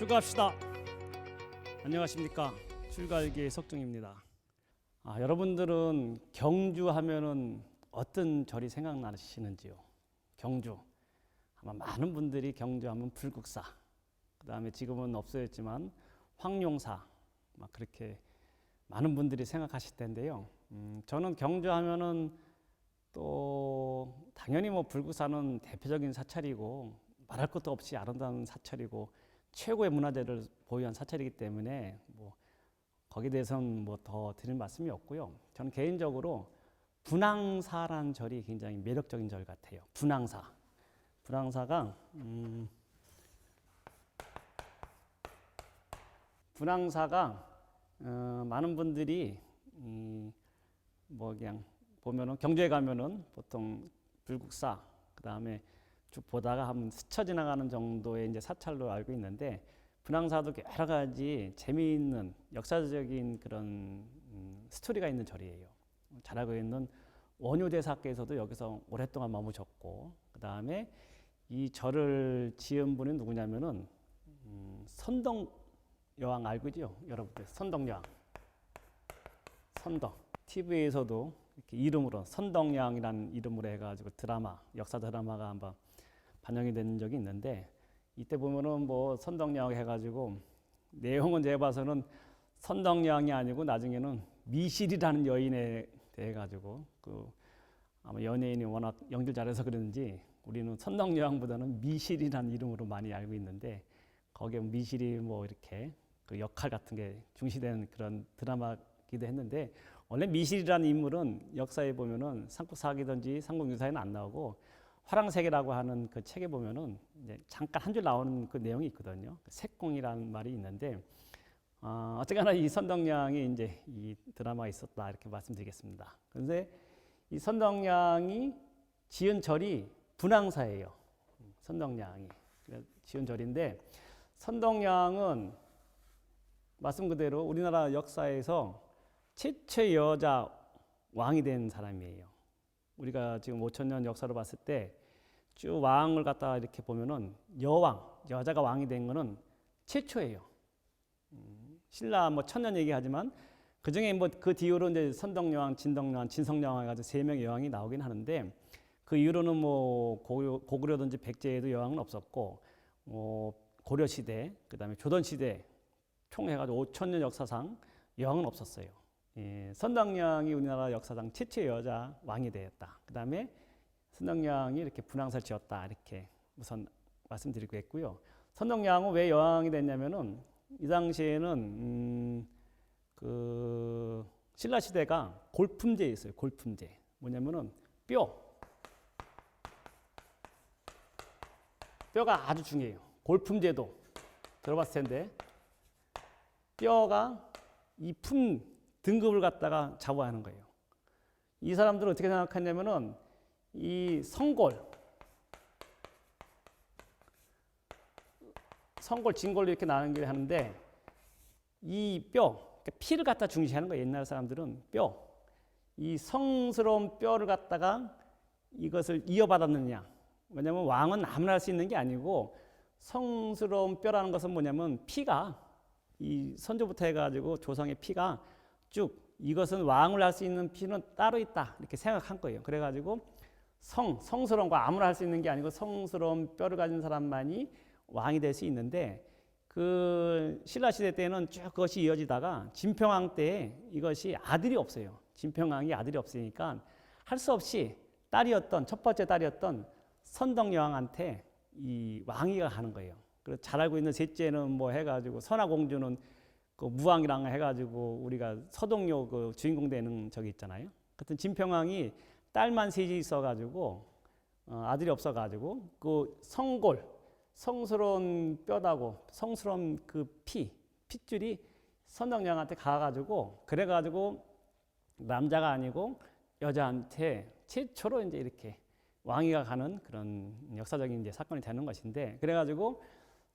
출가합시다. 안녕하십니까, 출가일기의 석중입니다. 여러분들은 경주 하면은 어떤 절이 생각나시는지요? 경주 아마 많은 분들이 경주하면 불국사, 그 다음에 지금은 없어졌지만 황룡사, 막 그렇게 많은 분들이 생각하실 텐데요. 저는 경주하면은 또 당연히 뭐 불국사는 대표적인 사찰이고 말할 것도 없이 아름다운 사찰이고 최고의 문화재를 보유한 사찰이기 때문에 뭐 거기에 대해서는 뭐 더 드릴 말씀이 없고요. 저는 개인적으로 분황사라는 절이 굉장히 매력적인 절 같아요. 분황사가 많은 분들이 뭐 그냥 보면은 경주에 가면은 보통 불국사, 그 다음에 쭉 보다가 한번 스쳐 지나가는 정도의 이제 사찰로 알고 있는데, 분황사도 여러 가지 재미있는 역사적인 그런 스토리가 있는 절이에요. 잘 알고 있는 원효대사께서도 여기서 오랫동안 머무셨고, 그 다음에 이 절을 지은 분이 누구냐면은 선덕여왕 알고죠, 여러분들? 선덕여왕. TV에서도 이렇게 이름으로 선덕여왕이라는 이름으로 해가지고 드라마, 역사 드라마가 한번 반영이 된 적이 있는데, 이때 보면은 뭐 선덕여왕 해가지고 내용은 제가 봐서는 선덕여왕이 아니고 나중에는 미실이라는 여인에 대해 가지고 아마 연예인이 워낙 연기를 잘해서 그런지 우리는 선덕여왕보다는 미실이라는 이름으로 많이 알고 있는데, 거기에 미실이 뭐 이렇게 그 역할 같은 게 중시되는 그런 드라마기도 했는데, 원래 미실이라는 인물은 역사에 보면은 삼국사기든지 삼국유사에는 안 나오고 화랑새계라고 하는 그 책에 보면은 이제 잠깐 한 줄 나오는 그 내용이 있거든요. 색공이라는 말이 있는데, 어쨌거나 이 선덕여왕이 이제 이 드라마가 있었다 이렇게 말씀드리겠습니다. 그런데 이 선덕여왕이 지은 절이 분황사예요. 선덕여왕이 지은 절인데, 선덕여왕은 말씀 그대로 우리나라 역사에서 최초의 여자 왕이 된 사람이에요. 우리가 지금 5,000년 역사로 봤을 때 쭉 왕을 갖다 이렇게 보면은 여자가 왕이 된 거는 최초예요. 신라 뭐 1000년 얘기하지만 그 중에 뭐 그 뒤로 이제 선덕여왕, 진덕여왕, 진성여왕 해가지고 3명의 여왕이 나오긴 하는데, 그 이후로는 뭐 고구려든지 백제에도 여왕은 없었고, 고려 시대, 그 다음에 조던 시대 총 해가지고 5,000년 역사상 여왕은 없었어요. 선덕여왕이 우리나라 역사상 최초의 여자 왕이 되었다. 그 다음에 선덕여왕이 이렇게 분황사를 지었다, 이렇게 우선 말씀드리고 있고요. 선덕여왕은 왜 여왕이 됐냐면은 이 당시에는 그 신라 시대가 골품제에 있어요. 골품제 뭐냐면은 뼈가 아주 중요해요. 골품제도 들어봤을 텐데, 뼈가 이 품 등급을 갖다가 좌우하는 거예요. 이 사람들은 어떻게 생각하냐면은 이 성골, 진골로 이렇게 나누게 하는데, 이 뼈, 피를 갖다 중시하는 거예요. 옛날 사람들은 이 성스러운 뼈를 갖다가 이것을 이어받았느냐. 왜냐하면 왕은 아무나 할 수 있는 게 아니고, 성스러운 뼈라는 것은 뭐냐면 피가, 이 선조부터 해가지고 조상의 피가 쭉, 이것은 왕을 할 수 있는 피는 따로 있다 이렇게 생각한 거예요. 그래가지고 성스러운 거, 아무나 할 수 있는 게 아니고 성스러운 뼈를 가진 사람만이 왕이 될 수 있는데, 그 신라 시대 때는 쭉 그것이 이어지다가 진평왕 때 이것이 아들이 없어요. 진평왕이 아들이 없으니까 할 수 없이 첫 번째 딸이었던 선덕여왕한테 이 왕위가 가는 거예요. 그래서 잘 알고 있는 셋째는 뭐 해가지고 선화공주는 그 무왕이랑 해가지고 우리가 서동요 그 주인공 되는 적이 있잖아요. 그때 진평왕이 딸만 셋이 있어가지고 아들이 없어가지고 그 성스러운 뼈다고 성스러운 그 핏줄이 선덕여왕한테 가가지고, 그래가지고 남자가 아니고 여자한테 최초로 이제 이렇게 왕위가 가는 그런 역사적인 이제 사건이 되는 것인데, 그래가지고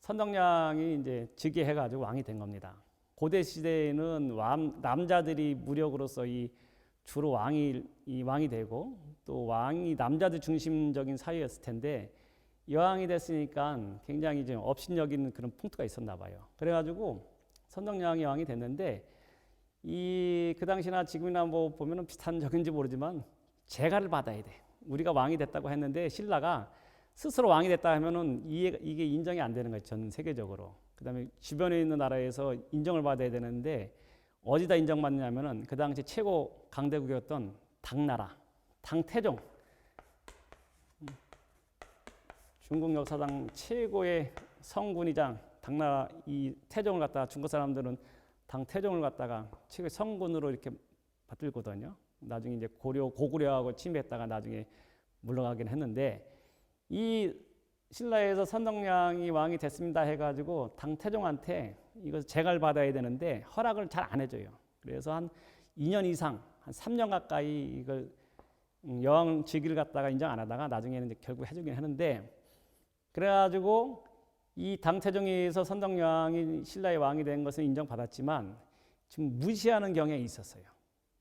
선덕여왕이 이제 즉위해가지고 왕이 된 겁니다. 고대 시대에는 남자들이 무력으로서 주로 왕이 되고, 또 왕이 남자들 중심적인 사회였을 텐데, 여왕이 됐으니까 굉장히 좀 업신여긴 그런 풍토가 있었나 봐요. 그래가지고 선덕여왕이 여왕이 됐는데 이 그 당시나 지금이나 뭐 보면은 비슷한 적인지 모르지만 재가를 받아야 돼. 우리가 왕이 됐다고 했는데 신라가 스스로 왕이 됐다 하면은 이게 인정이 안 되는 거예요. 전 세계적으로. 그다음에 주변에 있는 나라에서 인정을 받아야 되는데 어디다 인정받냐면은 그 당시 최고 강대국이었던 당나라, 당태종, 중국 역사상 최고의 성군이장 당나라 이 태종을 갖다가 중국 사람들은 당태종을 갖다가 최고 성군으로 이렇게 받들거든요. 나중에 이제 고구려하고 침입했다가 나중에 물러가긴 했는데 이 신라에서 선덕여왕이 왕이 됐습니다 해가지고 당태종한테 이거 재갈 받아야 되는데 허락을 잘 안 해줘요. 그래서 한 2년 이상, 한 3년 가까이 이걸 여왕 직위를 갖다가 인정 안 하다가 나중에는 이제 결국 해주긴 하는데 그래가지고 이 당태종에서 선덕여왕이 신라의 왕이 된 것은 인정받았지만 지금 무시하는 경향이 있었어요.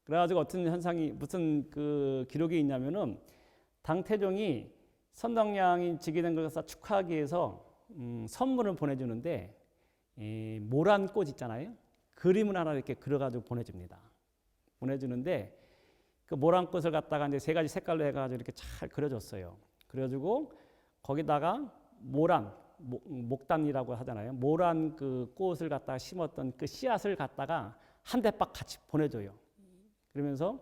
그래가지고 어떤 현상이 무슨 그 기록이 있냐면은 당태종이 선덕여왕이 즉위된 것을 축하하기 위해서 선물을 보내주는데 모란 꽃 있잖아요. 그림을 하나 이렇게 그려가지고 보내줍니다. 보내주는데 그 모란 꽃을 갖다가 이제 세 가지 색깔로 해가지고 이렇게 잘 그려줬어요. 그래가지고 거기다가 목단이라고 하잖아요. 모란 그 꽃을 갖다가 심었던 그 씨앗을 갖다가 한 대박 같이 보내줘요. 그러면서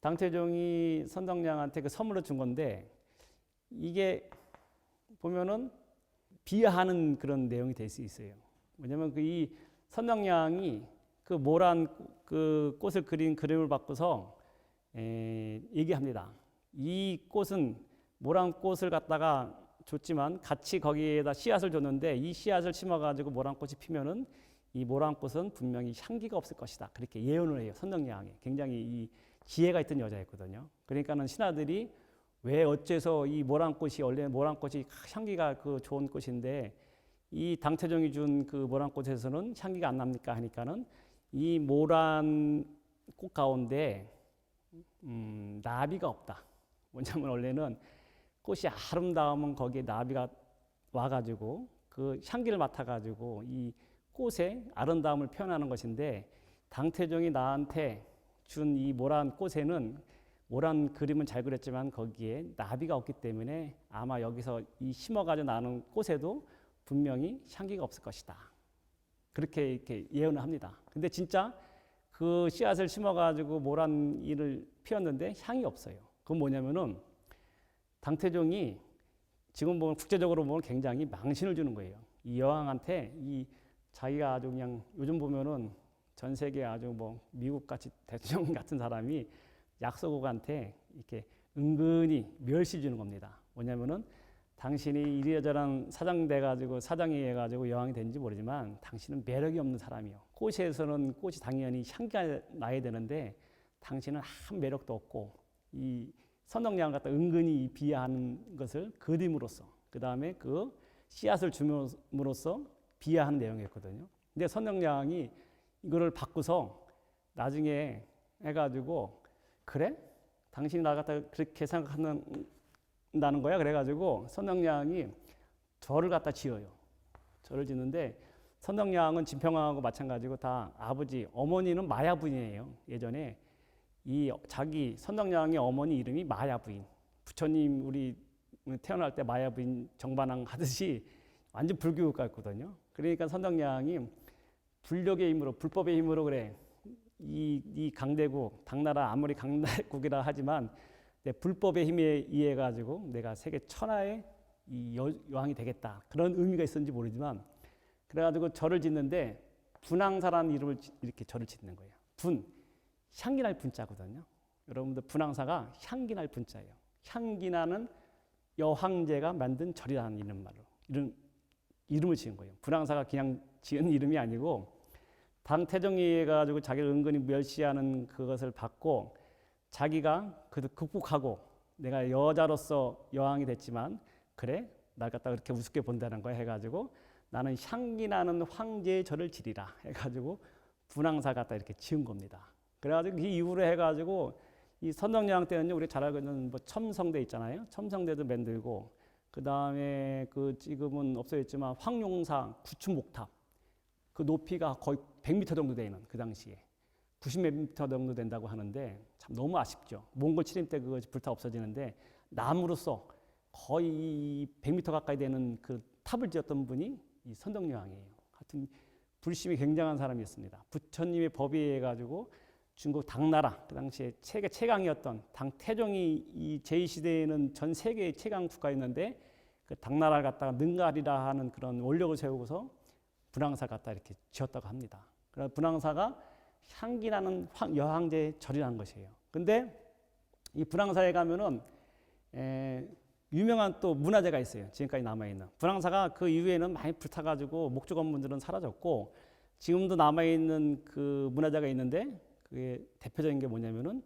당태종이 선덕여왕한테 그 선물로 준 건데 이게 보면은 비하하는 그런 내용이 될 수 있어요. 왜냐하면 그 이 선덕여왕이 그 모란 그 꽃을 그린 그림을 바꿔서 얘기합니다. 이 꽃은 모란 꽃을 갖다가 줬지만 같이 거기에다 씨앗을 줬는데 이 씨앗을 심어가지고 모란 꽃이 피면은 이 모란 꽃은 분명히 향기가 없을 것이다. 그렇게 예언을 해요. 선덕여왕이 굉장히 이 지혜가 있던 여자였거든요. 그러니까는 신하들이 왜 어째서 이 모란꽃이 원래 모란꽃이 향기가 그 좋은 꽃인데 이 당태종이 준 그 모란꽃에서는 향기가 안 납니까 하니까는 이 모란꽃 가운데 나비가 없다. 왜냐하면 원래는 꽃이 아름다우면 거기에 나비가 와가지고 그 향기를 맡아가지고 이 꽃의 아름다움을 표현하는 것인데 당태종이 나한테 준 이 모란꽃에는 모란 그림은 잘 그렸지만 거기에 나비가 없기 때문에 아마 여기서 이 심어가지고 나는 꽃에도 분명히 향기가 없을 것이다. 그렇게 이렇게 예언을 합니다. 근데 진짜 그 씨앗을 심어가지고 모란이를 피웠는데 향이 없어요. 그건 뭐냐면은 당태종이 지금 보면 국제적으로 보면 굉장히 망신을 주는 거예요. 이 여왕한테 이 자기가 아주 그냥 요즘 보면은 전 세계 아주 뭐 미국 같이 대통령 같은 사람이 약소국한테 이렇게 은근히 멸시 주는 겁니다. 뭐냐면은 당신이 이리저런 사장돼 가지고 사장이 해가지고 여왕이 된지 모르지만 당신은 매력이 없는 사람이요. 꽃에서는 꽃이 당연히 향기가 나야 되는데 당신은 아무 매력도 없고 이 선덕여왕 갖다 은근히 비하하는 것을 그림으로써 그 다음에 그 씨앗을 줌으로써 비하하는 내용이었거든요. 근데 선덕여왕이 이거를 바꾸서 나중에 해가지고 그래? 당신이 나 갖다 그렇게 생각한다는 거야? 그래가지고 선덕여왕이 절을 갖다 지어요. 절을 짓는데 선덕여왕은 진평왕하고 마찬가지고 다 아버지, 어머니는 마야 부인이에요. 예전에 이 자기 선덕여왕의 어머니 이름이 마야 부인. 부처님 우리 태어날 때 마야 부인 정반왕 하듯이 완전 불교국 같거든요. 그러니까 선덕여왕이 불력의 힘으로 불법의 힘으로 그래. 이 강대국 당나라 아무리 강대국이라 하지만 내 불법의 힘에 의해 가지고 내가 세계 천하의 이 여왕이 되겠다 그런 의미가 있었는지 모르지만 그래가지고 절을 짓는데 분황사라는 이름을 이렇게 절을 짓는 거예요. 향기날 분자거든요. 여러분들 분황사가 향기날 분자예요. 향기나는 여황제가 만든 절이라는 이름을 지은 거예요. 분황사가 그냥 지은 이름이 아니고 당태종이 해가지고 자기를 은근히 멸시하는 그것을 받고 자기가 그것을 극복하고 내가 여자로서 여왕이 됐지만 그래 날 갖다 그렇게 우습게 본다는 거야 해가지고 나는 향기나는 황제의 절을 지리라 해가지고 분황사 갖다 이렇게 지은 겁니다. 그래가지고 이 이후로 해가지고 이 선덕여왕 때는요 우리 잘 알고 있는 뭐 첨성대 있잖아요. 첨성대도 만들고 그 다음에 그 지금은 없어졌지만 황룡사 구춘목탑, 그 높이가 거의 100m 정도 되는 그 당시에 90몇 미터 정도 된다고 하는데 참 너무 아쉽죠. 몽골 침입 때 그것이 불타 없어지는데 나무로서 거의 100m 가까이 되는 그 탑을 지었던 분이 이 선덕여왕이에요. 하여튼 불심이 굉장한 사람이었습니다. 부처님의 법에 의해 가지고 중국 당나라 그 당시에 세계 최강이었던 당 태종이 이 제2시대에는 전 세계의 최강 국가였는데 그 당나라를 갖다가 능가하리라 하는 그런 원력을 세우고서 분황사 갖다 이렇게 지었다고 합니다. 그래서 분황사가 향기나는 여황제의 절이라는 것이에요. 근데 이 분황사에 가면은 유명한 또 문화재가 있어요. 지금까지 남아있는. 분황사가 그 이후에는 많이 불타가지고 목조 건물들은 사라졌고 지금도 남아있는 그 문화재가 있는데 그게 대표적인 게 뭐냐면은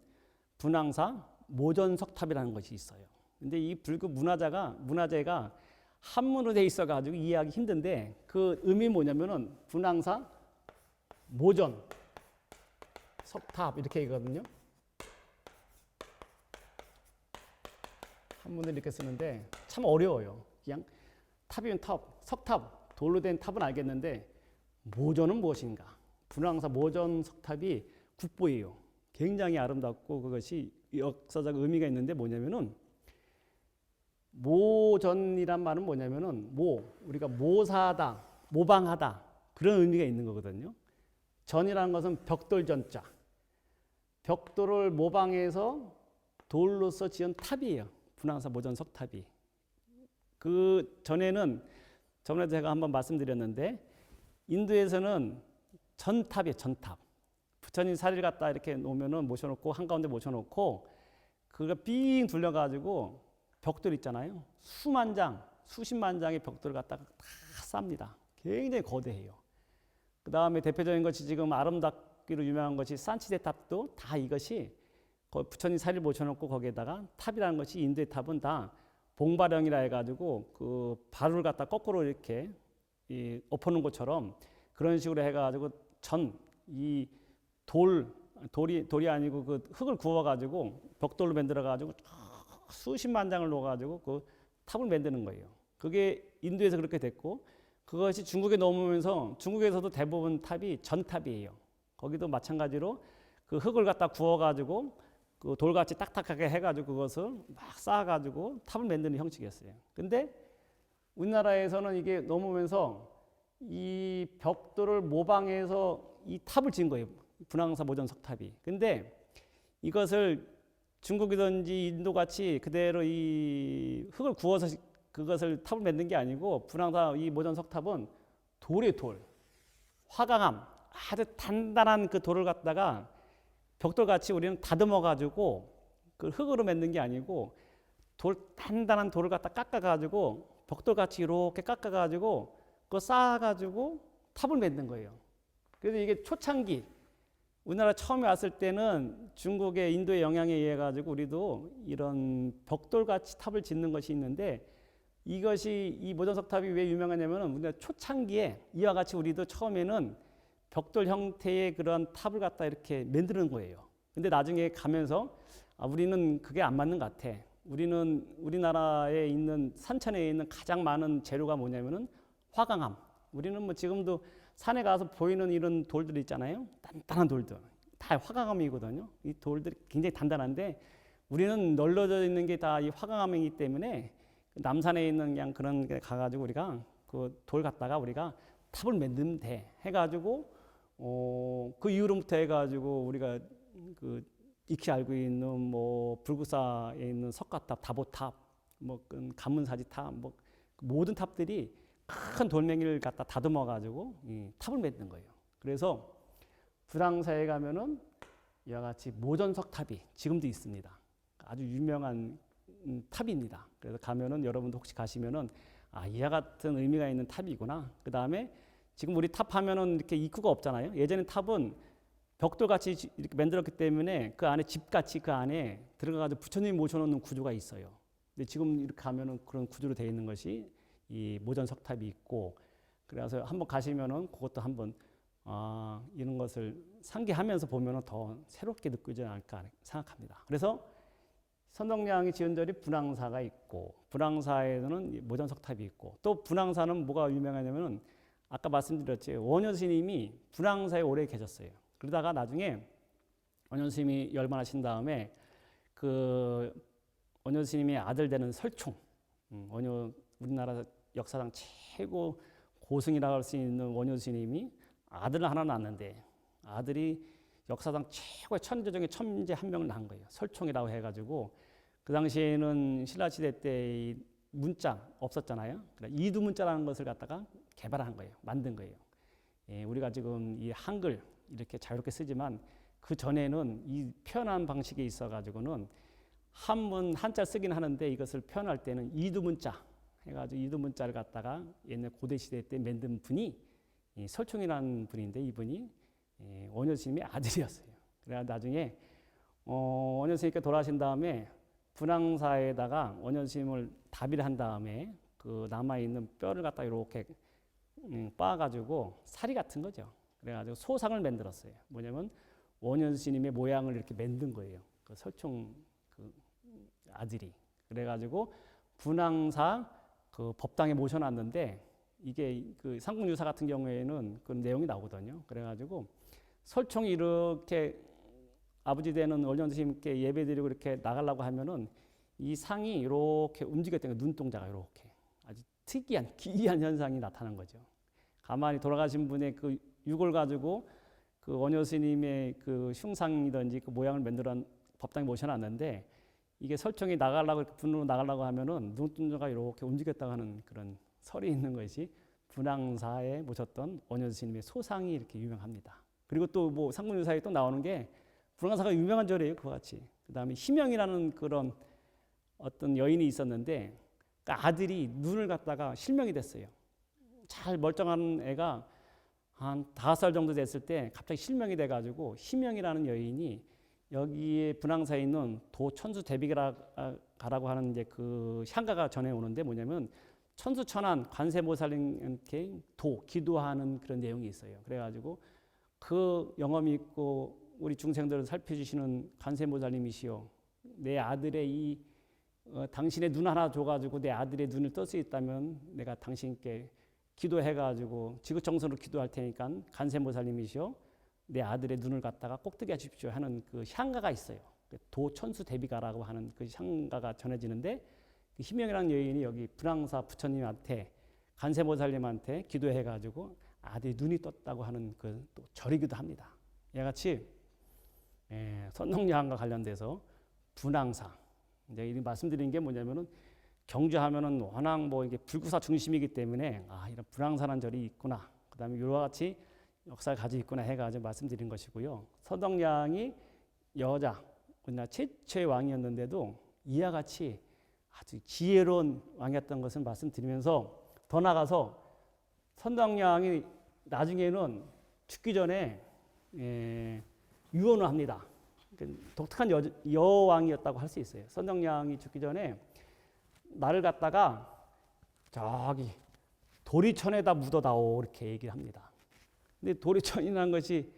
분황사 모전석탑이라는 것이 있어요. 근데 이 불교 문화재가 한문으로 돼 있어가지고 이해하기 힘든데 그 의미 뭐냐면은 분황사 모전 석탑 이렇게 있거든요. 한문을 이렇게 쓰는데 참 어려워요. 그냥 탑이면 탑, 석탑, 돌로 된 탑은 알겠는데 모전은 무엇인가? 분황사 모전 석탑이 국보예요. 굉장히 아름답고 그것이 역사적 의미가 있는데 뭐냐면은 모전이란 말은 뭐냐면은 우리가 모사하다, 모방하다 그런 의미가 있는 거거든요. 전이라는 것은 벽돌전자, 벽돌을 모방해서 돌로서 지은 탑이에요. 분황사 모전 석탑이. 그 전에는 저번에 제가 한번 말씀드렸는데 인도에서는 전탑이에요. 전탑. 부처님 사리를 갖다 이렇게 놓으면은 모셔놓고 한가운데 모셔놓고 그거 삥 둘러가지고 벽돌 있잖아요. 수만 장, 수십만 장의 벽돌을 갖다가 다 쌉니다. 굉장히 거대해요. 그 다음에 대표적인 것이 지금 아름답기로 유명한 것이 산치대 탑도 다 이것이 부처님 사리를 모셔놓고 거기에다가 탑이라는 것이 인도의 탑은 다 봉발형이라 해가지고 그 발을 갖다 거꾸로 이렇게 엎어놓은 것처럼 그런 식으로 해가지고 이 돌이 아니고 그 흙을 구워가지고 벽돌로 만들어가지고 수십만 장을 넣어가지고 그 탑을 만드는 거예요. 그게 인도에서 그렇게 됐고 그것이 중국에 넘어오면서 중국에서도 대부분 탑이 전탑이에요. 거기도 마찬가지로 그 흙을 갖다 구워가지고 그 돌같이 딱딱하게 해가지고 그것을 막 쌓아가지고 탑을 만드는 형식이었어요. 근데 우리나라에서는 이게 넘어오면서 이 벽돌을 모방해서 이 탑을 지은 거예요. 분황사 모전 석탑이. 근데 이것을 중국이든지 인도같이 그대로 이 흙을 구워서 그것을 탑을 만든 게 아니고 분황사 이 모전 석탑은 돌의 돌, 화강암, 아주 단단한 그 돌을 갖다가 벽돌같이 우리는 다듬어 가지고 그 흙으로 만든 게 아니고 단단한 돌을 갖다 깎아 가지고 벽돌같이 이렇게 깎아 가지고 그거 쌓아 가지고 탑을 만든 거예요. 그래서 이게 초창기 우리나라 처음에 왔을 때는 중국의 인도의 영향에 의해 가지고 우리도 이런 벽돌같이 탑을 짓는 것이 있는데 이것이 이 모전석탑이 왜 유명하냐면은 우리가 초창기에 이와 같이 우리도 처음에는 벽돌 형태의 그런 탑을 갖다 이렇게 만드는 거예요. 근데 나중에 가면서 우리는 그게 안 맞는 것 같아. 우리는 우리나라에 있는 산천에 있는 가장 많은 재료가 뭐냐면은 화강암. 우리는 뭐 지금도 산에 가서 보이는 이런 돌들 있잖아요. 단단한 돌들. 다 화강암이거든요. 이 돌들이 굉장히 단단한데 우리는 널려져 있는 게 다 이 화강암이기 때문에 남산에 있는 그냥 그런 게 가가지고 우리가 그 돌 갖다가 우리가 탑을 만들면 돼. 해가지고 그 이후로부터 해가지고 우리가 그 익히 알고 있는 뭐 불구사에 있는 석가탑, 다보탑, 뭐 가문사지탑, 뭐 모든 탑들이 큰 돌멩이를 갖다 다듬어 가지고 탑을 만든 거예요. 그래서 분황사에 가면은 이와 같이 모전석탑이 지금도 있습니다. 아주 유명한 탑입니다. 그래서 가면은 여러분도 혹시 가시면은 이와 같은 의미가 있는 탑이구나. 그 다음에 지금 우리 탑 하면은 이렇게 입구가 없잖아요. 예전에 탑은 벽돌같이 이렇게 만들었기 때문에 그 안에 집같이 그 안에 들어가서 부처님 모셔놓는 구조가 있어요. 근데 지금 이렇게 가면은 그런 구조로 되어 있는 것이 이 모전석탑이 있고 그래서 한번 가시면은 그것도 한번 이런 것을 상기하면서 보면은 더 새롭게 느껴지지 않을까 생각합니다. 그래서 선덕량이 지은 절이 분황사가 있고 분황사에는 모전석탑이 있고 또 분황사는 뭐가 유명하냐면은 아까 말씀드렸지 원효 스님이 분황사에 오래 계셨어요. 그러다가 나중에 원효 스님이 열반하신 다음에 그 원효 스님의 아들 되는 설총, 원효 우리나라 역사상 최고 고승이라고 할 수 있는 원효 스님이 아들을 하나 낳았는데 아들이 역사상 최고의 천재 중에 천재 한 명을 낳은 거예요. 설총이라고 해가지고 그 당시에는 신라시대 때 문자 없었잖아요. 이두 문자라는 것을 갖다가 개발한 거예요. 만든 거예요. 예, 우리가 지금 이 한글 이렇게 자유롭게 쓰지만 그 전에는 이 표현하는 방식에 있어가지고는 한문 한자 쓰긴 하는데 이것을 표현할 때는 이두 문자 해가지고 이두 문자를 갖다가 옛날 고대 시대 때 만든 분이 이 설총이라는 분인데 이분이 원효 스님의 아들이었어요. 그래서 나중에 원효 스님께 돌아가신 다음에 분황사에다가 원효 스님을 다비를 한 다음에 그 남아 있는 뼈를 갖다 이렇게 빻아가지고 사리 같은 거죠. 그래가지고 소상을 만들었어요. 뭐냐면 원효 스님의 모양을 이렇게 만든 거예요. 그 설총 그 아들이. 그래가지고 분황사 그 법당에 모셔놨는데 이게 그 삼국유사 같은 경우에는 그 내용이 나오거든요. 그래가지고 설총이 이렇게 아버지 되는 원효 스님께 예배드리고 이렇게 나가려고 하면은 이 상이 이렇게 움직였던 거예요. 눈동자가 이렇게 아주 특이한 기이한 현상이 나타난 거죠. 가만히 돌아가신 분의 그 유골 가지고 그 원효 스님의 그 흉상이든지 그 모양을 만들어 법당에 모셔놨는데 이게 설총이 나가려고 분으로 나가려고 하면은 눈동자가 이렇게 움직였다고 하는 그런 설이 있는 것이 분황사에 모셨던 원효 스님의 소상이 이렇게 유명합니다. 그리고 또 뭐 삼국유사에 또 나오는 게 분황사가 유명한 절이에요. 그와 같이. 그 다음에 희명이라는 그런 어떤 여인이 있었는데 그 아들이 눈을 갖다가 실명이 됐어요. 잘 멀쩡한 애가 한 5살 정도 됐을 때 갑자기 실명이 돼가지고 희명이라는 여인이 여기에 분황사에 있는 도천수 대비가라고 하는 이제 그 향가가 전해오는데 뭐냐면 천수천안 관세모살님께 기도하는 그런 내용이 있어요. 그래가지고 그 영험이 있고 우리 중생들을 살펴주시는 관세모살님이시여 내 아들의 당신의 눈 하나 줘가지고 내 아들의 눈을 뜰 수 있다면 내가 당신께 기도해가지고 지구청소로 기도할 테니까 관세모살님이시여 내 아들의 눈을 갖다가 꼭 뜨게 해주십시오 하는 그 향가가 있어요. 도천수 대비가라고 하는 그 향가가 전해지는데 그 희명이라는 여인이 여기 분황사 부처님한테 관세모살님한테 기도해가지고 아들이 눈이 떴다고 하는 그 또 절이기도 합니다. 이같이 선덕여왕과 관련돼서 분황사 이제 말씀드린 게 뭐냐면은 경주하면은 워낙 뭐 이게 불구사 중심이기 때문에 이런 분황사라는 절이 있구나. 그다음에 이와 같이 역사를 가지고 있구나 해가지고 말씀드린 것이고요. 선덕여왕이 여자 우리나라 최초의 왕이었는데도 이와 같이 아주 지혜로운 왕이었던 것을 말씀드리면서 더 나아가서 선덕여왕이 나중에는 죽기 전에 유언을 합니다. 독특한 여왕이었다고 할 수 있어요. 선덕여왕이 죽기 전에 나를 갖다가 저기 도리천에다 묻어다오 이렇게 얘기를 합니다. 근데 도리천이라는 것이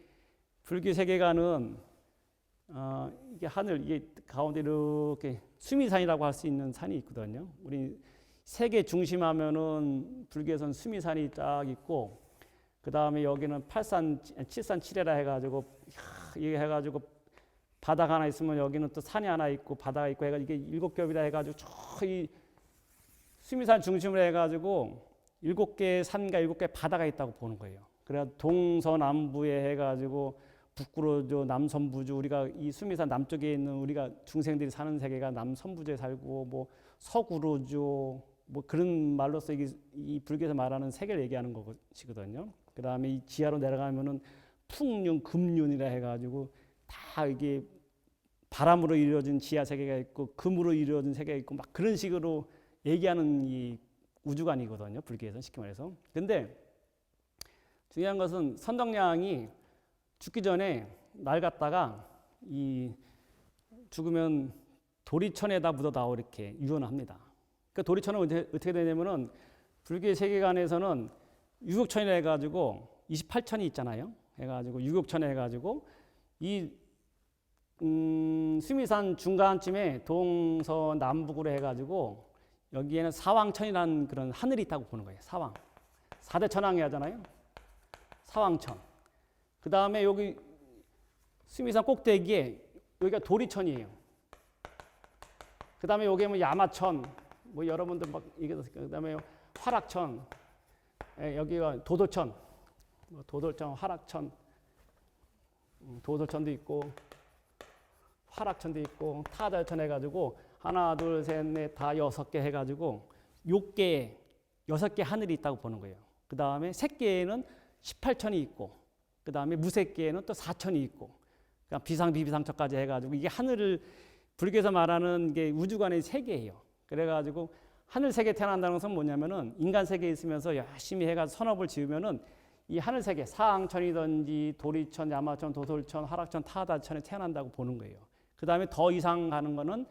불교 세계관은 이게 하늘 이게 가운데 이렇게 수미산이라고 할 수 있는 산이 있거든요. 우리 세계 중심하면은 불교에서는 수미산이 딱 있고 그 다음에 여기는 8산, 7산 7해라 해가지고 이게 해가지고 바다가 하나 있으면 여기는 또 산이 하나 있고 바다가 있고 해가지고 이게 7겹이라 해가지고 저기 수미산 중심으로 해가지고 7개의 산과 7개의 바다가 있다고 보는 거예요. 그래야 동서남부에 해가지고 북구로조, 남선부주 우리가 이 수미산 남쪽에 있는 우리가 중생들이 사는 세계가 남선부주에 살고 뭐 서구로조 뭐 그런 말로서 이 불교에서 말하는 세계를 얘기하는 것이거든요. 그 다음에 이 지하로 내려가면은 풍륜, 금륜이라 해가지고 다 이게 바람으로 이루어진 지하 세계가 있고 금으로 이루어진 세계가 있고 막 그런 식으로 얘기하는 이 우주관이거든요. 불교에서는 쉽게 말해서. 근데 중요한 것은 선덕여왕이 죽기 전에 날 갖다가 이 죽으면 도리천에다 묻어다오 이렇게 유언을 합니다. 그 도리천은 어떻게 되냐면은 불교의 세계관에서는 유격천이라 해가지고 28천이 있잖아요. 해가지고 유격천에 해가지고 이 수미산 중간쯤에 동서남북으로 해가지고 여기에는 사왕천이라는 그런 하늘이 있다고 보는 거예요. 사왕. 4대 천왕이 하잖아요. 사왕천. 그 다음에 여기 수미산 꼭대기에 여기가 도리천이에요. 그 다음에 여기 뭐 야마천, 뭐 여러분들 막 이게 그 다음에 화락천, 여기가 도도천, 도돌천, 화락천, 도도천도 있고 화락천도 있고 타자천 해가지고 하나, 둘, 셋, 넷, 다 6개 해가지고 6개, 6개 하늘이 있다고 보는 거예요. 그 다음에 새끼에는 18천이 있고, 그 다음에 무새끼에는 또 4천이 있고, 그러니까 비상비비상천까지 해가지고 이게 하늘을 불교에서 말하는 게 우주관의 세계예요. 그래가지고 하늘 세계 태어난다는 것은 뭐냐면은 인간 세계에 있으면서 열심히 해가지고 선업을 지으면은 이 하늘 세계 사항천이든지 도리천, 야마천, 도솔천, 화락천, 타다천에 태어난다고 보는 거예요. 그 다음에 더 이상 가는 거는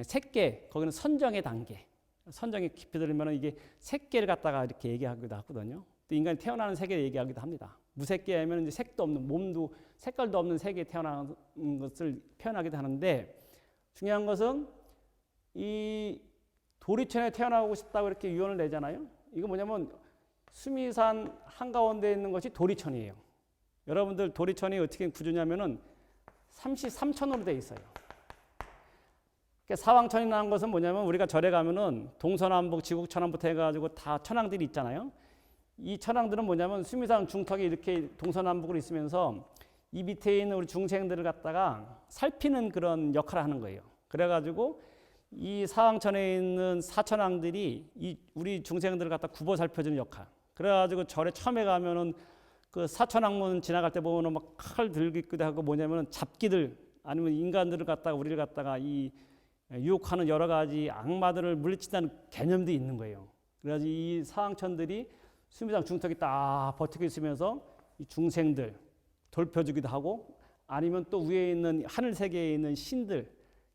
색계, 거기는 선정의 단계. 선정이 깊이 들으면 이게 색계를 갖다가 이렇게 얘기하기도 하거든요. 또 인간이 태어나는 세계를 얘기하기도 합니다. 무색계 하면 이제 색도 없는, 몸도 색깔도 없는 세계에 태어나는 것을 표현하기도 하는데, 중요한 것은 이 도리천에 태어나고 싶다고 이렇게 유언을 내잖아요. 이거 뭐냐면 수미산 한가운데 있는 것이 도리천이에요. 여러분들 도리천이 어떻게 구조냐면은 33천으로 되어 있어요. 사왕천이라는 것은 뭐냐면 우리가 절에 가면은 동서남북 지국천왕부터 해가지고 다 천왕들이 있잖아요. 이 천왕들은 뭐냐면 수미산 중턱에 이렇게 동서남북으로 있으면서 이 밑에 있는 우리 중생들을 갖다가 살피는 그런 역할을 하는 거예요. 그래가지고 이 사왕천에 있는 사천왕들이 이 우리 중생들을 갖다 굽어 살펴주는 역할. 그래가지고 절에 처음에 가면은 그 사천왕문 지나갈 때 보면은 막 칼 들기도 하고 뭐냐면은 잡기들 아니면 인간들을 갖다가 우리를 갖다가 이 유혹하는 여러 가지 악마들을 물리친다는 개념도 있는 거예요. 그래서 이 사왕천들이 수미산 중턱에 딱 버티고 있으면서 이 중생들 돌펴주기도 하고 아니면 또 위에 있는 하늘 세계에 있는 신들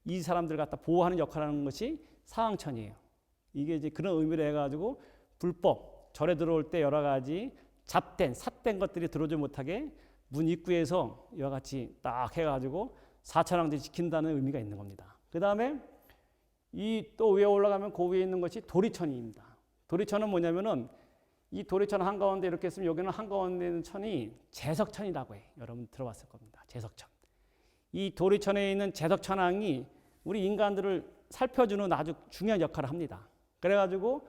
이 사람들 갖다 보호하는 역할을 하는 것이 사왕천이에요. 이게 이제 그런 의미를 해가지고 불법 절에 들어올 때 여러 가지 잡된 삿된 것들이 들어오지 못하게 문 입구에서 이와 같이 딱 해가지고 사천왕들이 지킨다는 의미가 있는 겁니다. 그 다음에 이 또 위에 올라가면 그 위에 있는 것이 도리천입니다. 도리천은 뭐냐면은 이 도리천 한가운데 이렇게 있으면 여기는 한가운데 있는 천이 제석천이라고 해. 여러분 들어봤을 겁니다. 제석천. 이 도리천에 있는 제석천왕이 우리 인간들을 살펴주는 아주 중요한 역할을 합니다. 그래가지고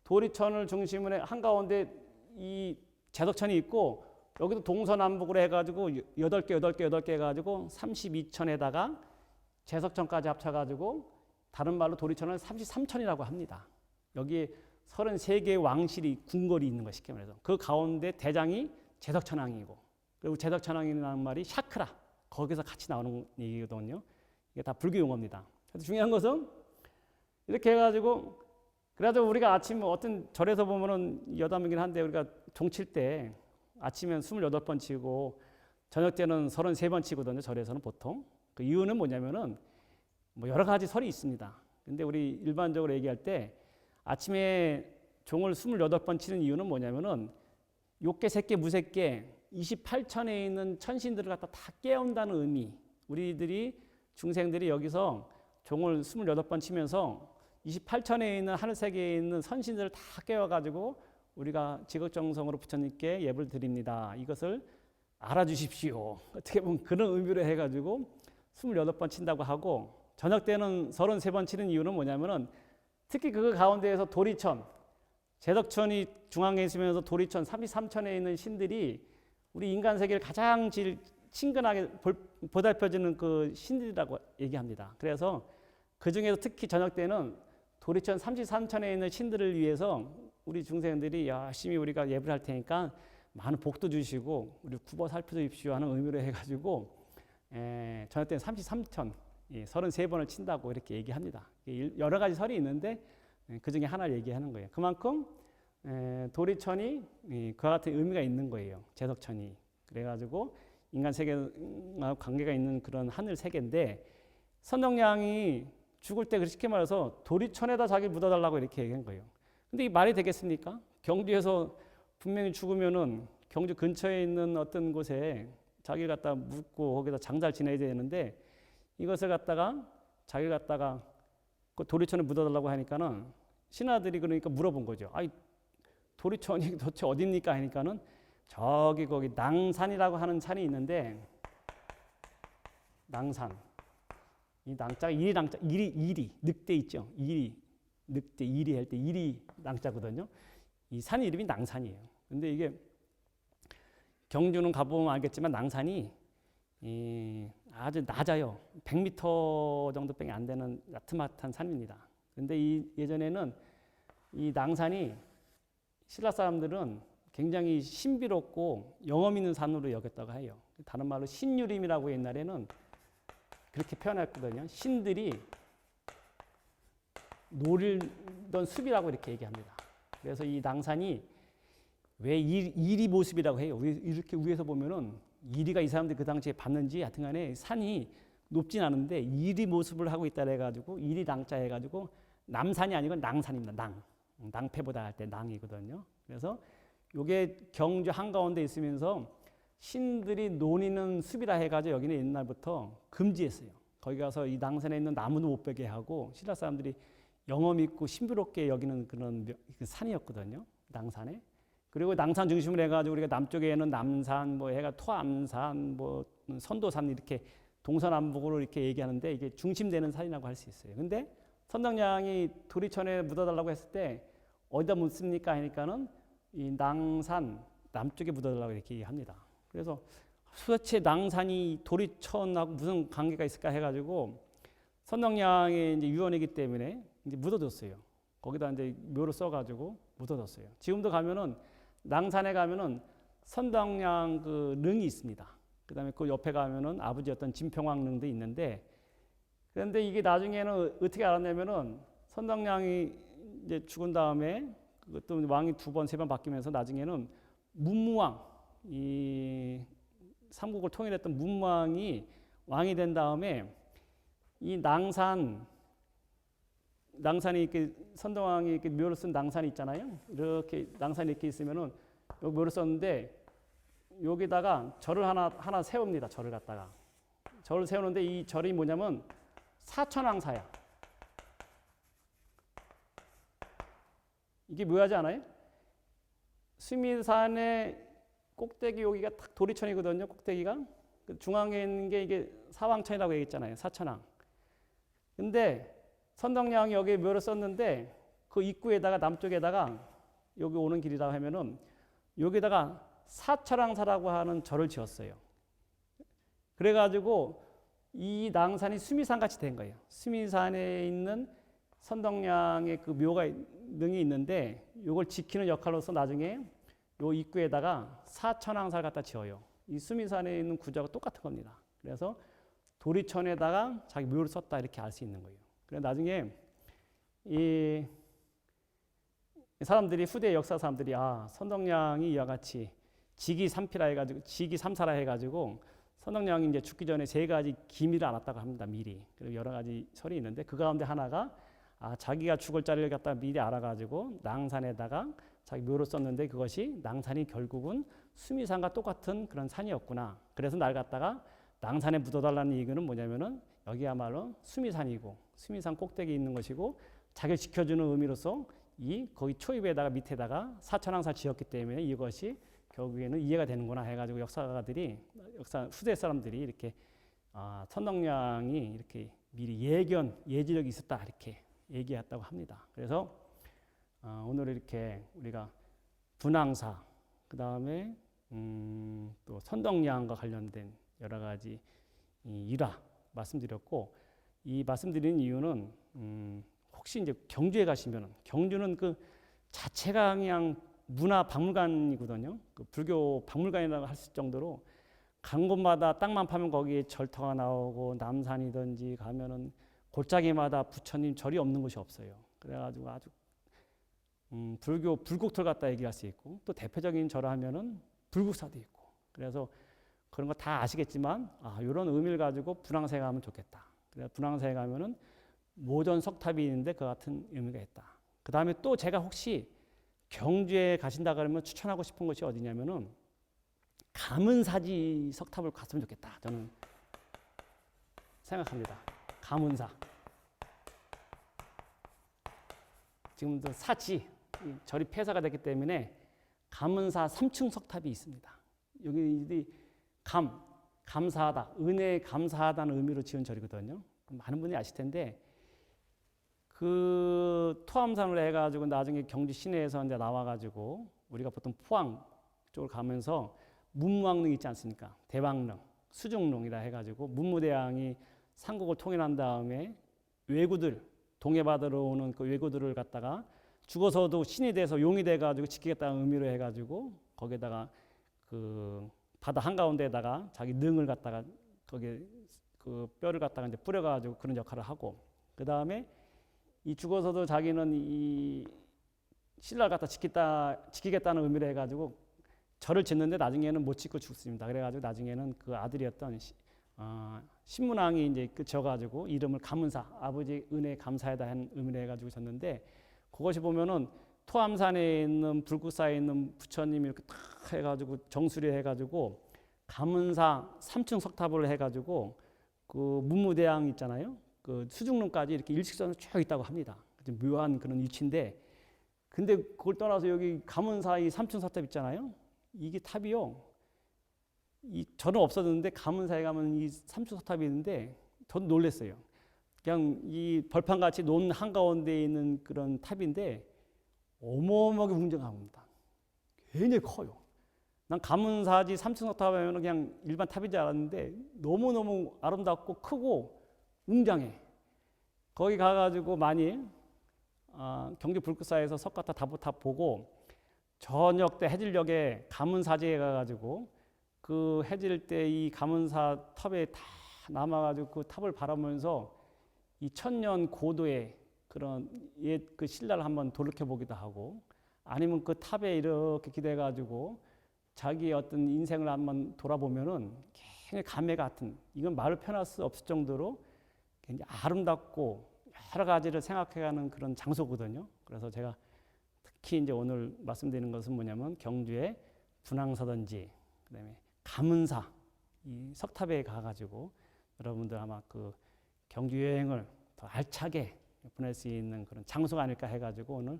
도리천을 중심으로 한가운데 이 제석천이 있고 여기도 동서남북으로 해가지고 8개 해가지고 32천에다가 제석천까지 합쳐가지고 다른 말로 도리천을 33천이라고 합니다. 여기에 33개의 왕실이 궁궐이 있는 것이기 때문에 그 가운데 대장이 제석천왕이고 그리고 제석천왕이라는 말이 샤크라 거기서 같이 나오는 얘기거든요. 이게 다 불교 용어입니다. 그래서 중요한 것은 이렇게 해가지고 그래도 우리가 아침 어떤 절에서 보면은 여담이긴 한데 우리가 종칠 때 아침엔 28번 치고 저녁 때는 33번 치거든요. 절에서는 보통. 그 이유는 뭐냐면은 뭐 여러 가지 설이 있습니다. 근데 우리 일반적으로 얘기할 때 아침에 종을 28번 치는 이유는 뭐냐면은 욕계, 새끼, 무새끼 28천에 있는 천신들을 갖다 다 깨운다는 의미. 우리들이 중생들이 여기서 종을 28번 치면서 28천에 있는 하늘세계에 있는 선신들을 다 깨워가지고 우리가 지극정성으로 부처님께 예불 드립니다. 이것을 알아주십시오. 어떻게 보면 그런 의미로 해가지고 28번 친다고 하고 저녁 때는 33번 치는 이유는 뭐냐면은 특히 그 가운데에서 도리천, 제덕천이 중앙에 있으면서 도리천 33천에 있는 신들이 우리 인간 세계를 가장 친근하게 보살펴주는 그 신들이라고 얘기합니다. 그래서 그 중에서 특히 저녁 때는 도리천 33천에 있는 신들을 위해서 우리 중생들이 열심히 우리가 예불 할 테니까 많은 복도 주시고 우리 굽어 살펴주십시오 하는 의미로 해가지고 저녁 때는 33천 33번을 친다고 이렇게 얘기합니다. 여러 가지 설이 있는데 그 중에 하나를 얘기하는 거예요. 그만큼 도리천이 그와 같은 의미가 있는 거예요. 제석천이. 그래가지고 인간 세계와 관계가 있는 그런 하늘 세계인데 선덕량이 죽을 때 그렇게 말해서 도리천에다 자기 묻어달라고 이렇게 얘기한 거예요. 근데 이 말이 되겠습니까? 경주에서 분명히 죽으면은 경주 근처에 있는 어떤 곳에 자기를 갖다 묻고 거기다 장사를 지내야 되는데 이것을 갖다가 자기 갖다가 그 도리천에 묻어달라고 하니까는 신하들이 그러니까 물어본 거죠. 아이 도리천이 도대체 어딥니까 하니까는 저기 거기 낭산이라고 하는 산이 있는데 낭산 이 낭자가 이리 낭자 이리 늑대 있죠. 이리 늑대 이리 할 때 이리 낭자거든요. 이 산 이름이 낭산이에요. 근데 이게 경주는 가보면 알겠지만 낭산이 아주 낮아요. 100m 정도밖에 안 되는 나트막한 산입니다. 근데 예전에는 이 낭산이 신라 사람들은 굉장히 신비롭고 영험 있는 산으로 여겼다고 해요. 다른 말로 신유림이라고 옛날에는 그렇게 표현했거든요. 신들이 노리던 숲이라고 이렇게 얘기합니다. 그래서 이 낭산이 왜 이리 모습이라고 해요. 이렇게 위에서 보면은 이리가 이 사람들이 그 당시에 봤는지 하여튼 간에 산이 높진 않은데 이리 모습을 하고 있다 해가지고 이리 낭자 해가지고 남산이 아니고 낭산입니다. 낭패보다 할 때 낭이거든요. 그래서 이게 경주 한가운데 있으면서 신들이 노니는 숲이라 해가지고 여기는 옛날부터 금지했어요. 거기 가서 이 낭산에 있는 나무도 못 베게 하고 신라 사람들이 영험 있고 신비롭게 여기는 그런 산이었거든요. 낭산에. 그리고 낭산 중심으로 해가지고 우리가 남쪽에는 남산, 뭐 해가 토암산, 뭐 선도산 이렇게 동서남북으로 이렇게 얘기하는데 이게 중심되는 산이라고 할 수 있어요. 근데 선덕량이 도리천에 묻어달라고 했을 때 어디다 묻습니까 하니까는 이 낭산 남쪽에 묻어달라고 이렇게 합니다. 그래서 도대체 낭산이 도리천하고 무슨 관계가 있을까 해가지고 선덕량의 이제 유언이기 때문에 이제 묻어뒀어요. 거기다 이제 묘를 써가지고 묻어뒀어요. 지금도 가면은 낭산에 가면은 선덕량 그 릉이 있습니다. 그다음에 그 옆에 가면은 아버지였던 진평왕 릉도 있는데 그런데 이게 나중에는 어떻게 알았냐면은 선덕량이 이제 죽은 다음에 또 왕이 2번, 3번 바뀌면서 나중에는 문무왕 이 삼국을 통일했던 문무왕이 왕이 된 다음에 이 낭산이 이렇게 선덕왕이 이렇게 묘를 쓴 낭산이 있잖아요. 이렇게 낭산이 이렇게 있으면은 여기 묘를 썼는데 여기다가 절을 하나 세웁니다. 절을 갖다가 절을 세우는데 이 절이 뭐냐면 사천왕사야. 이게 묘하지 않아요? 수미산의 꼭대기 여기가 딱 도리천이거든요. 꼭대기가 중앙에 있는 게 이게 사왕천이라고 얘기했잖아요. 사천왕. 근데 선덕량이 여기에 묘를 썼는데 그 입구에다가 남쪽에다가 여기 오는 길이라고 하면은 여기다가 사천왕사라고 하는 절을 지었어요. 그래가지고 이 낭산이 수미산 같이 된 거예요. 수미산에 있는 선덕량의 그 묘가 능이 있는데 이걸 지키는 역할로서 나중에 요 입구에다가 사천왕사를 갖다 지어요. 이 수미산에 있는 구조가 똑같은 겁니다. 그래서 도리천에다가 자기 묘를 썼다 이렇게 알 수 있는 거예요. 그래서 나중에 이 사람들이 후대 역사 사람들이 선덕량이 이와 같이 지기삼피라 해가지고 지기삼사라 해가지고 선덕량이 이제 죽기 전에 3가지 기밀을 알았다고 합니다. 미리. 그리고 여러 가지 설이 있는데 그 가운데 하나가 자기가 죽을 자리를 갖다 미리 알아가지고 낭산에다가 자기 묘를 썼는데 그것이 낭산이 결국은 수미산과 똑같은 그런 산이었구나. 그래서 날 갖다가 낭산에 묻어달라는 얘기는 뭐냐면은 여기야말로 수미산이고 수미산 꼭대기에 있는 것이고 자기를 지켜주는 의미로서 이 거기 초입에다가 밑에다가 사천왕사 지었기 때문에 이것이 결국에는 이해가 되는구나 해가지고 역사 후대 사람들이 이렇게 선덕량이 이렇게 미리 예지력이 있었다 이렇게 얘기했다고 합니다. 그래서 오늘 이렇게 우리가 분황사 그 다음에 또 선덕량과 관련된 여러 가지 일화 말씀드렸고 이 말씀드리는 이유는 혹시 이제 경주에 가시면은 경주는 그 자체가 그냥 문화 박물관이거든요. 그 불교 박물관이라고 할 정도로 간 곳마다 땅만 파면 거기에 절터가 나오고 남산이든지 가면은 골짜기마다 부처님 절이 없는 곳이 없어요. 그래가지고 아주 불교 불국토를 갖다 얘기할 수 있고 또 대표적인 절을 하면은 불국사도 있고 그래서 그런 거 다 아시겠지만 이런 의미를 가지고 분황사에 가면 좋겠다. 그래서 분황사에 가면은 모전 석탑이 있는데 그 같은 의미가 있다. 그 다음에 또 제가 혹시 경주에 가신다 그러면 추천하고 싶은 곳이 어디냐면은 감은사지 석탑을 갔으면 좋겠다. 저는 생각합니다. 가문사. 지금도 사지 절이 폐사가 됐기 때문에 가문사 3층 석탑이 있습니다. 여기 감사하다, 은혜에 감사하다는 의미로 지은 절이거든요. 많은 분이 아실 텐데 그 토암산으로 해가지고 나중에 경주 시내에서 이제 나와가지고 우리가 보통 포항 쪽으로 가면서 문무왕릉 있지 않습니까? 대왕릉, 수중릉이라 해가지고 문무대왕이 삼국을 통일한 다음에 왜구들 동해바다로 오는 그 왜구들을 갖다가 죽어서도 신이 돼서 용이 돼가지고 지키겠다는 의미로 해가지고 거기에다가 그 바다 한가운데에다가 자기 능을 갖다가 거기에 그 뼈를 갖다가 이제 뿌려가지고 그런 역할을 하고 그 다음에 이 죽어서도 자기는 이 신라를 갖다 지키겠다는 의미로 해가지고 절을 짓는데 나중에는 못 짓고 죽습니다. 그래가지고 나중에는 그 아들이었던 신문왕이 이제 지어가지고 이름을 가문사, 아버지 은혜에 감사하다 한 의미로 해가지고 졌는데 그것이 보면은 토암산에 있는 불국사에 있는 부처님이 이렇게 탁 해가지고 정수리 해가지고 가문사 3층 석탑을 해가지고 그 문무대왕 있잖아요. 그 수중릉까지 이렇게 일직선으로 쭉 있다고 합니다. 묘한 그런 위치인데 근데 그걸 떠나서 여기 가문사 이 3층 석탑 있잖아요. 이게 탑이요. 저는 없었는데 가문사에 가면 이 3층 석탑이 있는데 저도 놀랐어요. 그냥 이 벌판같이 논 한가운데 있는 그런 탑인데 어마어마하게 웅장합니다. 굉장히 커요. 난 가문사지 3층 석탑 하면 그냥 일반 탑인 줄 알았는데 너무너무 아름답고 크고 웅장해. 거기 가가지고 많이 경주 불국사에서 석가탑 다보탑 보고 저녁 때 해질녘에 가문사지에 가가지고 그 해질 때 이 가문사 탑에 다 남아가지고 그 탑을 바라보면서 이 천년 고도의 그런 옛 그 신라를 한번 돌이켜 보기도 하고 아니면 그 탑에 이렇게 기대가지고 자기의 어떤 인생을 한번 돌아보면은 굉장히 감회 같은 이건 말을 표현할 수 없을 정도로 굉장히 아름답고 여러 가지를 생각해가는 그런 장소거든요. 그래서 제가 특히 이제 오늘 말씀드리는 것은 뭐냐면 경주의 분황서던지 그다음에 가문사 이 석탑에 가가지고 여러분들 아마 그 경주 여행을 더 알차게 보낼 수 있는 그런 장소가 아닐까 해가지고 오늘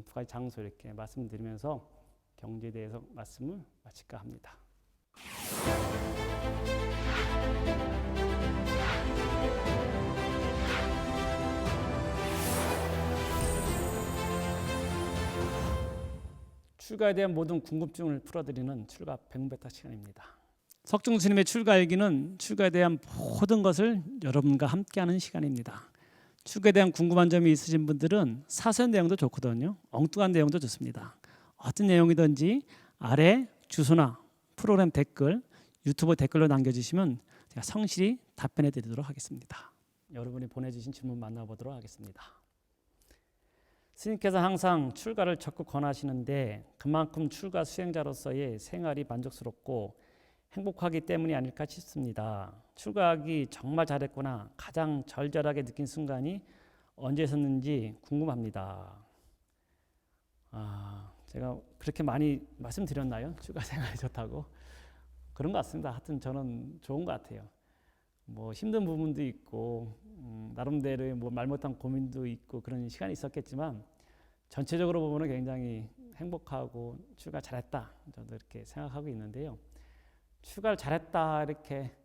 두 가지 장소 이렇게 말씀드리면서 경주에 대해서 말씀을 마칠까 합니다. 출가에 대한 모든 궁금증을 풀어드리는 출가 백문백답 시간입니다. 석중 스님의 출가일기는 출가에 대한 모든 것을 여러분과 함께하는 시간입니다. 출가에 대한 궁금한 점이 있으신 분들은 사설 내용도 좋거든요. 엉뚱한 내용도 좋습니다. 어떤 내용이든지 아래 주소나 프로그램 댓글, 유튜브 댓글로 남겨주시면 제가 성실히 답변해 드리도록 하겠습니다. 여러분이 보내주신 질문 만나보도록 하겠습니다. 스님께서 항상 출가를 적극 권하시는데 그만큼 출가 수행자로서의 생활이 만족스럽고 행복하기 때문이 아닐까 싶습니다. 출가하기 정말 잘했구나 가장 절절하게 느낀 순간이 언제였는지 궁금합니다. 제가 그렇게 많이 말씀드렸나요? 출가 생활이 좋다고? 그런 것 같습니다. 하여튼 저는 좋은 것 같아요. 뭐 힘든 부분도 있고 나름대로의 뭐 말 못한 고민도 있고 그런 시간이 있었겠지만 전체적으로 보면 굉장히 행복하고 출가 잘했다 저도 이렇게 생각하고 있는데요. 출가를 잘했다 이렇게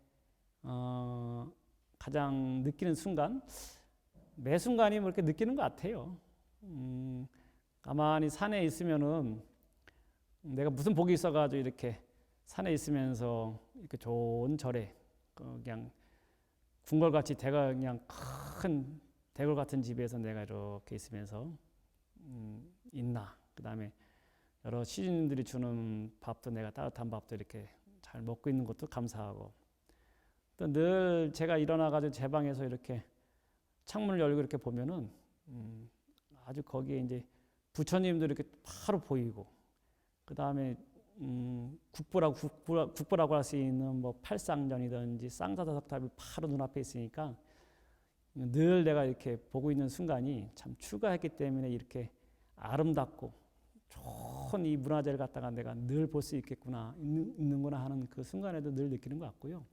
가장 느끼는 순간 매 순간이 뭐 이렇게 느끼는 것 같아요. 가만히 산에 있으면은 내가 무슨 복이 있어가지고 이렇게 산에 있으면서 이렇게 좋은 절에 그냥 궁궐같이 그냥 큰 대궐 같은 집에서 내가 이렇게 있으면서 있나. 그 다음에 여러 시주님들이 주는 밥도 내가 따뜻한 밥도 이렇게 잘 먹고 있는 것도 감사하고 또 늘 제가 일어나가지고 제 방에서 이렇게 창문을 열고 이렇게 보면은 아주 거기에 이제 부처님도 이렇게 바로 보이고 그 다음에 국보라고 할 수 있는 뭐 팔상전이든지 쌍사자석탑이 바로 눈앞에 있으니까 늘 내가 이렇게 보고 있는 순간이 참 출가했기 때문에 이렇게 아름답고 좋은 이 문화재를 갖다가 내가 늘 볼 수 있겠구나 있는구나 하는 그 순간에도 늘 느끼는 것 같고요.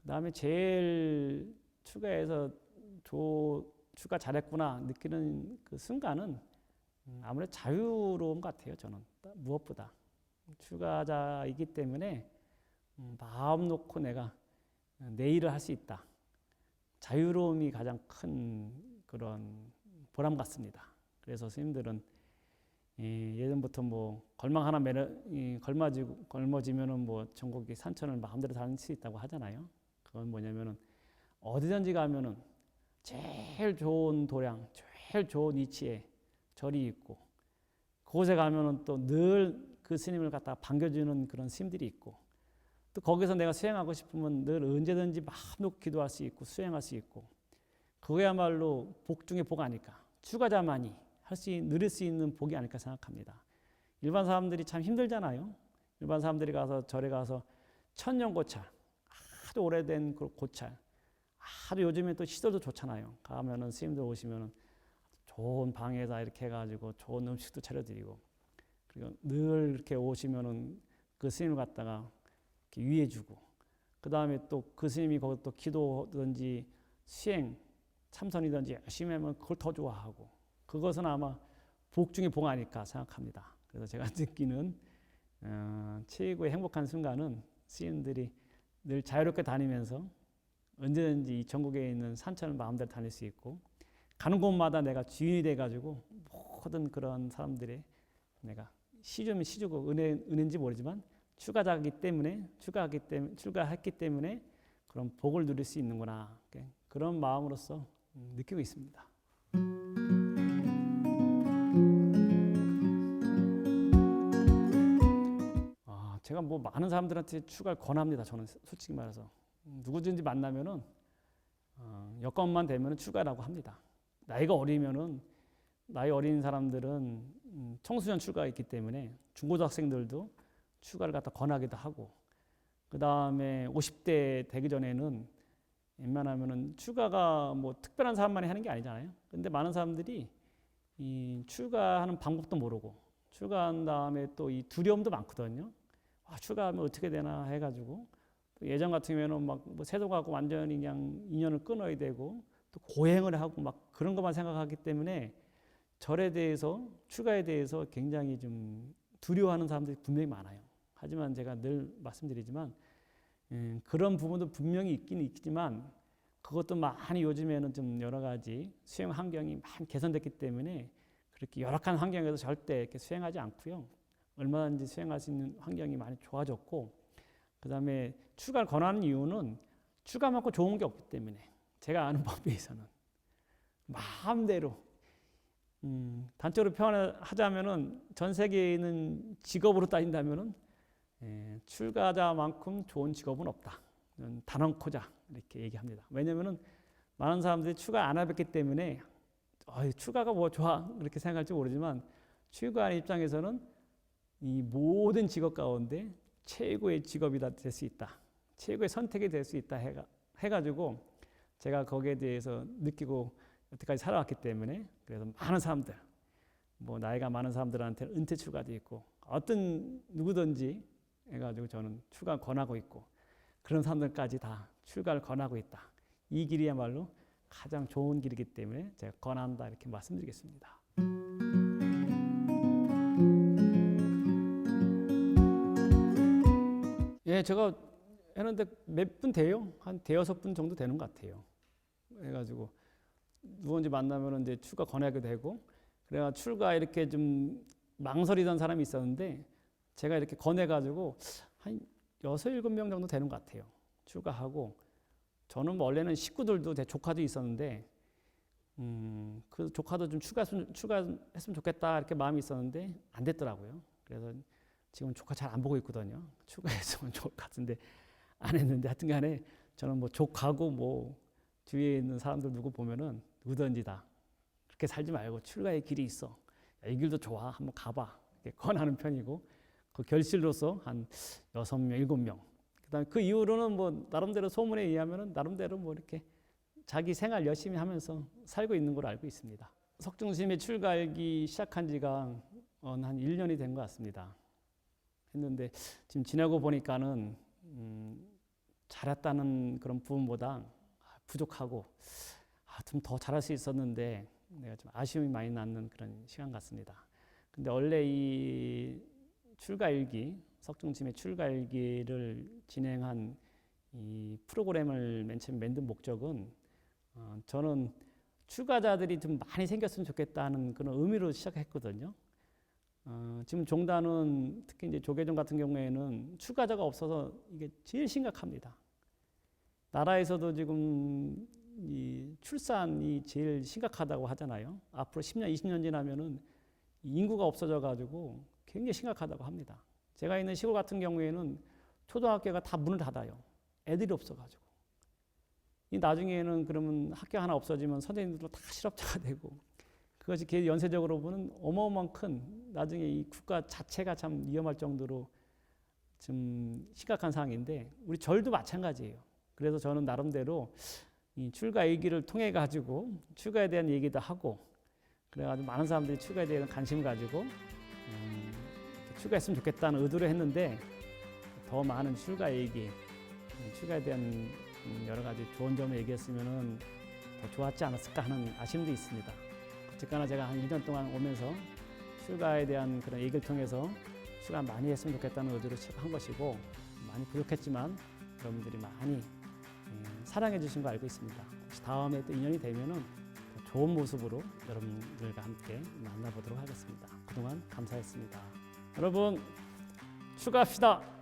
그다음에 제일 추가해서 추가 잘했구나 느끼는 그 순간은 아무래도 자유로운 것 같아요. 저는 무엇보다 추가자이기 때문에 마음 놓고 내가 내 일을 할 수 있다. 자유로움이 가장 큰 그런 보람 같습니다. 그래서 스님들은 예전부터 뭐 걸망 하나 걸머지면은 뭐 전국의 산천을 마음대로 다닐 수 있다고 하잖아요. 그건 뭐냐면은 어디든지 가면은 제일 좋은 도량, 제일 좋은 위치에 절이 있고 그곳에 가면은 또 늘 그 스님을 갖다가 반겨주는 그런 스님들이 있고 또 거기서 내가 수행하고 싶으면 늘 언제든지 마음 놓고 기도할 수 있고 수행할 수 있고 그거야말로 복 중에 복 아닐까. 추가자만이 누릴 수 있는 복이 아닐까 생각합니다. 일반 사람들이 참 힘들잖아요. 일반 사람들이 가서 절에 가서 천년 고찰, 아주 오래된 그 고찰, 아주 요즘에 또 시설도 좋잖아요. 가면은 스님들 오시면은 좋은 방에다 이렇게 해가지고 좋은 음식도 차려드리고 그리고 늘 이렇게 오시면은 그 스님을 갖다가 이렇게 위해주고 그 다음에 또 그 스님이 거기 또 기도든지 수행 참선이든지 열심히 하면 그걸 더 좋아하고 그것은 아마 복 중에 복 아닐까 생각합니다. 그래서 제가 느끼는 최고의 행복한 순간은 스님들이 늘 자유롭게 다니면서 언제든지 이 전국에 있는 산천을 마음대로 다닐 수 있고 가는 곳마다 내가 주인이 돼가지고 모든 그런 사람들의 내가 시주면 시주고 은혜인지 모르지만 출가했기 때문에 그런 복을 누릴 수 있는구나 그런 마음으로서 느끼고 있습니다. 제가 뭐 많은 사람들한테 출가를 권합니다. 저는 솔직히 말해서 누구든지 만나면은 여건만 되면은 출가라고 합니다. 나이가 어리면은 나이 어린 사람들은 청소년 출가가 있기 때문에 중고등학생들도 출가를 갖다 권하기도 하고 그 다음에 50대 되기 전에는 웬만하면은 출가가 뭐 특별한 사람만이 하는 게 아니잖아요. 근데 많은 사람들이 이 출가하는 방법도 모르고 출가한 다음에 또 이 두려움도 많거든요. 출가하면 어떻게 되나 해가지고 예전 같으면은 막뭐 세도가고 완전히 그냥 인연을 끊어야 되고 또 고행을 하고 막 그런 것만 생각하기 때문에 절에 대해서 출가에 대해서 굉장히 좀 두려워하는 사람들이 분명히 많아요. 하지만 제가 늘 말씀드리지만 그런 부분도 분명히 있긴 있지만 그것도 많이 요즘에는 좀 여러 가지 수행 환경이 많이 개선됐기 때문에 그렇게 열악한 환경에서 절대 이렇게 수행하지 않고요. 얼마든지 수행할 수 있는 환경이 많이 좋아졌고 그 다음에 출가를 권하는 이유는 출가만큼 좋은 게 없기 때문에 제가 아는 법에서는 마음대로 단적으로 표현하자면은 전 세계에 있는 직업으로 따진다면은 출가자만큼 좋은 직업은 없다. 단언코자 이렇게 얘기합니다. 왜냐면은 많은 사람들이 출가 안 해봤기 때문에 출가가 뭐 좋아 이렇게 생각할지 모르지만 출가하는 입장에서는 이 모든 직업 가운데 최고의 직업이다 될 수 있다. 최고의 선택이 될 수 있다 해가지고 제가 거기에 대해서 느끼고 여태까지 살아왔기 때문에 그래서 많은 사람들 뭐 나이가 많은 사람들한테 은퇴 출가도 있고 어떤 누구든지 해가지고 저는 출가 권하고 있고 그런 사람들까지 다 출가를 권하고 있다. 이 길이야말로 가장 좋은 길이기 때문에 제가 권한다 이렇게 말씀드리겠습니다. 예, 제가 했는데 몇 분 돼요? 한 대여섯 분 정도 되는 것 같아요. 해가지고 누군지 만나면 이제 출가 권하게 되고 그래가 출가 이렇게 좀 망설이던 사람이 있었는데 제가 이렇게 권해가지고 한 6, 7명 정도 되는 것 같아요. 출가하고 저는 원래는 식구들도 제 조카도 있었는데 그 조카도 좀 출가했으면 좋겠다 이렇게 마음이 있었는데 안 됐더라고요. 그래서 지금 조카 잘 안 보고 있거든요. 출가했으면 좋을 것 같은데 안 했는데 하여튼 간에 저는 뭐 조카고 뭐 주위에 있는 사람들 누구 보면은 누구든지 다 그렇게 살지 말고 출가의 길이 있어. 이 길도 좋아. 한번 가봐. 이렇게 권하는 편이고 그 결실로서 한 6명, 7명. 그다음에 그 이후로는 뭐 나름대로 소문에 의하면은 나름대로 뭐 이렇게 자기 생활 열심히 하면서 살고 있는 걸로 알고 있습니다. 석중스님의 출가하기 시작한 지가 한 1년이 된 것 같습니다. 했는데 지금 지나고 보니까는 잘했다는 그런 부분보다 부족하고 좀 더 잘할 수 있었는데 내가 좀 아쉬움이 많이 남는 그런 시간 같습니다. 근데 원래 이 출가일기, 석중침의 출가일기를 진행한 이 프로그램을 맨 처음 만든 목적은 저는 출가자들이 좀 많이 생겼으면 좋겠다는 그런 의미로 시작했거든요. 지금 종단은 특히 이제 조계종 같은 경우에는 출가자가 없어서 이게 제일 심각합니다. 나라에서도 지금 이 출산이 제일 심각하다고 하잖아요. 앞으로 10년, 20년 지나면은 인구가 없어져 가지고 굉장히 심각하다고 합니다. 제가 있는 시골 같은 경우에는 초등학교가 다 문을 닫아요. 애들이 없어 가지고. 이 나중에는 그러면 학교 하나 없어지면 선생님들도 다 실업자가 되고 그것이 연쇄적으로 보면 어마어마한 큰 나중에 이 국가 자체가 참 위험할 정도로 좀 심각한 상황인데 우리 절도 마찬가지예요. 그래서 저는 나름대로 이 출가 얘기를 통해 가지고 출가에 대한 얘기도 하고 그래가지고 많은 사람들이 출가에 대한 관심 가지고 출가했으면 좋겠다는 의도로 했는데 더 많은 출가 얘기, 출가에 대한 여러 가지 좋은 점을 얘기했으면은 더 좋았지 않았을까 하는 아쉬움도 있습니다. 어쨌거나 제가 한 2년 동안 오면서 출가에 대한 그런 얘기를 통해서 출가 많이 했으면 좋겠다는 의도로 시작한 것이고 많이 부족했지만 여러분들이 많이 사랑해 주신 거 알고 있습니다. 혹시 다음에 또 인연이 되면은 더 좋은 모습으로 여러분들과 함께 만나보도록 하겠습니다. 그동안 감사했습니다. 여러분 출가합시다.